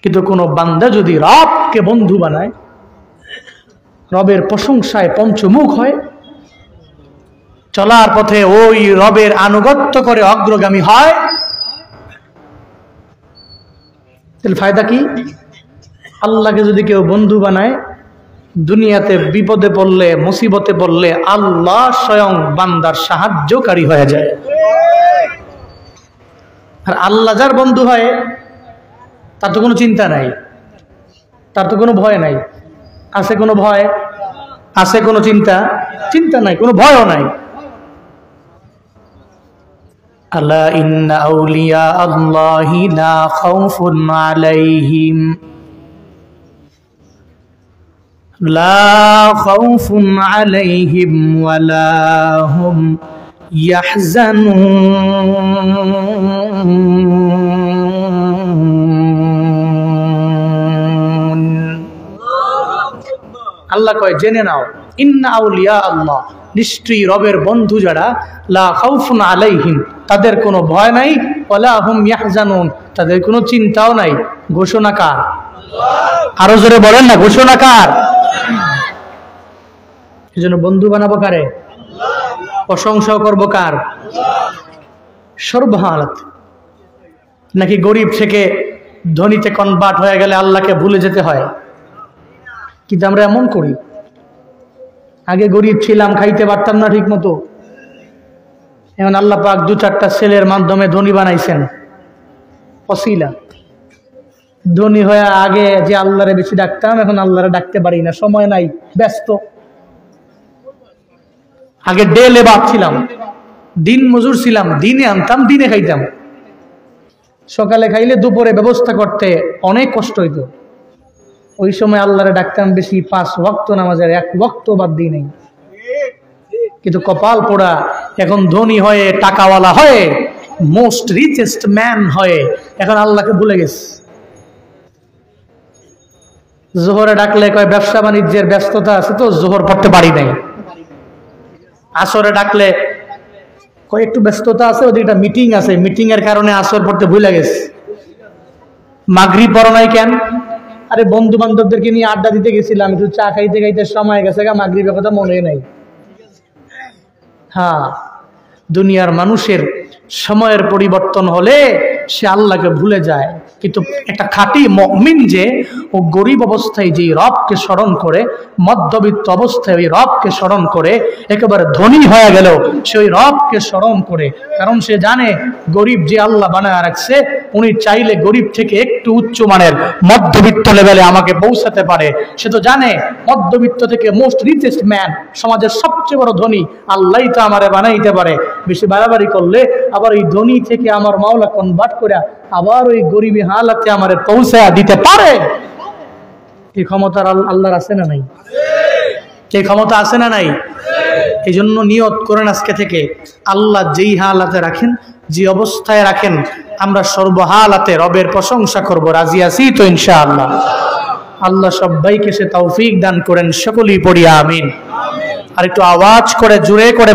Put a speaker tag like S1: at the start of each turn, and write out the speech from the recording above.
S1: কিন্তু কোনো বান্দা যদি রবকে বন্ধু বানায়, রবের প্রশংসায় পঞ্চমুখ হয়, চলার পথে ওই রবের আনুগত্য করে অগ্রগামী হয়, তাহলে ফায়দা কি? আল্লাহকে যদি কেউ বন্ধু বানায়, দুনিয়াতে বিপদে পড়লে, মুসিবতে পড়লে আল্লাহ স্বয়ং বান্দার সাহায্যকারী হয়ে যায়। আর আল্লাহ যার বন্ধু হয় তার তো কোনো চিন্তা নাই, তার তো কোনো ভয় নাই। আছে কোনো ভয়? আছে কোনো চিন্তা নাই, কোনো ভয়ও নাই। আলা ইন্না আউলিয়া আল্লাহি লা খাউফুন আলাইহিম ওয়ালা হুম ইয়াহজানুন। আল্লাহ কয় জেনে নাও, ইন্না আউলিয়া আল্লাহ, নিশ্চয়ই রবের বন্ধু যারা, লা খাউফুন আলাইহিম, তাদের কোনো ভয় নাই, ওয়ালা হুম ইয়াহজানুন, তাদের কোনো চিন্তাও নাই। ঘোষণা কার? আরো জোরে বলেন না, ঘোষণা কার? এই জন্য বন্ধু বানাবো কারে? প্রশংসাও করবো কার? সর্বহালত। নাকি গরিব থেকে ধনীতে কনভার্ট হয়ে গেলে আল্লাহকে ভুলে যেতে হয়? কিন্তু আমরা এমন করি, আগে গরিব ছিলাম, খাইতে পারতাম না ঠিক মতো, এখন আল্লাহ পাক 2-4টা ছেলের মাধ্যমে ধনী বানাইছেন। ওসিলা ধনী হয়ে আগে যে আল্লাহরে বেশি ডাকতাম, এখন আল্লাহরে ডাকতে পারি না, সময় নাই, ব্যস্ত। আগে ডে লেবার ছিলাম, দিন মজুর ছিলাম, দিনে আনতাম, দিনে খাইতাম। সকালে খাইলে দুপুরে ব্যবস্থা করতে অনেক কষ্ট হইতো। ওই সময় আল্লাহরে ডাকতাম বেশি, 5 ওয়াক্ত নামাজের 1 ওয়াক্ত বাদ দিই নাই। কিন্তু কপাল পোড়া, এখন ধনী হয়ে, টাকাওয়ালা হয়ে, মোস্ট রিচেস্ট ম্যান হয়ে এখন আল্লাহকে ভুলে গেছে। জোহরে ডাকলে কয় ব্যবসা বাণিজ্যের ব্যস্ততা আছে তো জোহর পড়তে পারি নাই। আসরে ডাকলে কয় একটু ব্যস্ততা আছে, ওদিকে একটা মিটিং আছে, মিটিং এর কারণে আসর পড়তে ভুলে গেছে। মাগরিব পড়ো নাই কেন? আরে বন্ধু বান্ধবদেরকে নিয়ে আড্ডা দিতে গেছিলাম, একটু চা খাইতে খাইতে সময় গেছে, মাগরিবের কথা মনে নাই। হ্যাঁ, দুনিয়ার মানুষের সময়ের পরিবর্তন হলে সে আল্লাহকে ভুলে যায়। কিন্তু একটা খাঁটি মুমিন যে, ও গরিব অবস্থায় যে রবকে স্মরণ করে, মধ্যবিত্ত অবস্থায় ওই রবকে স্মরণ করে, একেবারে ধনী হয়ে গেল সে ওই রবকে স্মরণ করে। কারণ সে জানে গরিব যে আল্লাহ বানায় রাখছে, উনি চাইলে গরিব থেকে একটু উচ্চ মানের মধ্যবিত্ত লেভেলে আমাকে পৌঁছাতে পারে। সে তো জানে মধ্যবিত্ত থেকে মোস্ট রিচেস্ট ম্যান, সমাজের সবচেয়ে বড় ধনী আল্লাহই তো আমারে বানাইতে পারে। বেশি বাড়াবাড়ি করলে আবার এই ধনী থেকে আমার মাওলা কনভার্ট করে আবার ওই গরিবী হালাতে আমারে পৌঁছা দিতে পারে। এই ক্ষমতা আল্লাহর আছে না নাই? এই ক্ষমতা আছে না নাই? এই জন্য নিয়ত করেন আজকে থেকে, আল্লাহ যেই হালাতে রাখেন, যে অবস্থায় রাখেন, আমরা সর্বহালাতে রবের প্রশংসা করব। রাজি আছি তো ইনশাআল্লাহ? আল্লাহ সবাইকে সে তৌফিক দান করেন। সকলেই পড়ি আমিন। আর একটু আওয়াজ করে জোরে করে